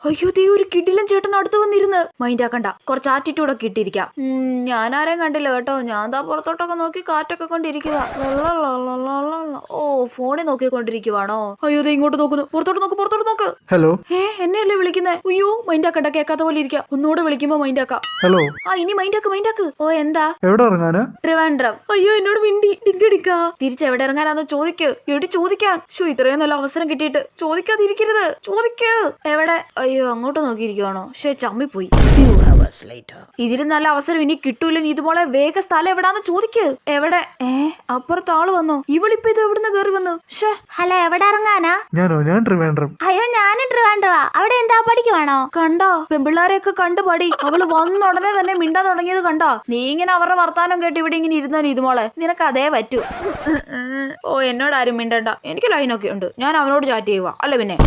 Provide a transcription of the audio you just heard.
അയ്യോ ദേ ഒരു കിടിലൻ ചേട്ടൻ അടുത്ത് വന്നിരുന്ന്. മൈൻഡ് ആക്കണ്ട, കുറച്ച് ആറ്റിറ്റ്യൂഡൊക്കെ ഇട്ടിരിക്കാം. ഞാനാരെയും കണ്ടില്ല കേട്ടോ. ഞാൻ ദാ പുറത്തോട്ടൊക്കെ നോക്കി കാറ്റൊക്കെ കൊണ്ടിരിക്കുക. ഓ ഫോണിൽ നോക്കിക്കൊണ്ടിരിക്കുവാണോ? അയ്യോ ദേ ഇങ്ങോട്ട് നോക്കുന്നു. പുറത്തോട്ട് നോക്ക്. ഹലോ. എന്നെയല്ലേ വിളിക്കുന്നേ? അയ്യോ മൈൻഡ് ആക്കണ്ട, കേൾക്കാത്ത പോലെ ഇരിക്കാം. ഒന്നുകൂടെ വിളിക്കുമ്പോ മൈൻഡ് ആക്കാം. ഹലോ. ഇനി മൈൻഡ് ആക്ക്. ഓ എന്താ? എവിടെ ഇറങ്ങാനാ? ട്രിവാൻഡ്രം. അയ്യോ എന്നോട് മിണ്ടി ഡിങ്കടിക്കാ. തിരിച്ചെവിടെ ഇറങ്ങാനാന്ന് ചോദിക്ക്. എടി ചോദിക്കാൻ. ഇത്രയും നല്ല അവസരം കിട്ടിയിട്ട് ചോദിക്കാതിരിക്കരുത്. ചോദിക്ക്. എവിടെ? അയ്യോ അങ്ങോട്ട് നോക്കിയിരിക്കുവാണോ? ചമ്മിപ്പോയി. ഇതിലും നല്ല അവസരം ഇനി കിട്ടൂല. ഇതുപോലെ വേഗ സ്ഥലം എവിടാന്ന് ചോദിക്ക്. എവിടെ? അപ്പുറത്ത് ആള് വന്നോ? ഇവളിപ്പോ ഇത് എവിടുന്ന് കയറി വന്നു? ഹലോ, എവിടെ ഇറങ്ങാനാ? ഞാൻ ട്രിവാൻഡ്രം. അയ്യോ ഞാനും ട്രിവാൻഡ്രവാ. അവിടെ എന്താ പഠിക്കുവാണോ? കണ്ടോ പെമ്പിള്ളാരെയൊക്കെ കണ്ടു പടി. അവള് വന്ന ഉടനെ തന്നെ മിണ്ടാൻ തുടങ്ങിയത് കണ്ടോ? നീ ഇങ്ങനെ അവരുടെ വർത്താനം കേട്ട് ഇവിടെ ഇങ്ങനെ ഇരുന്നോ ഇതുമോളെ? നിനക്ക് അതേ പറ്റൂ. എന്നോട് ആരും മിണ്ടണ്ട. എനിക്ക് ലൈനൊക്കെ ഉണ്ട്. ഞാൻ അവനോട് ചാറ്റ് ചെയ്യുക അല്ല പിന്നെ.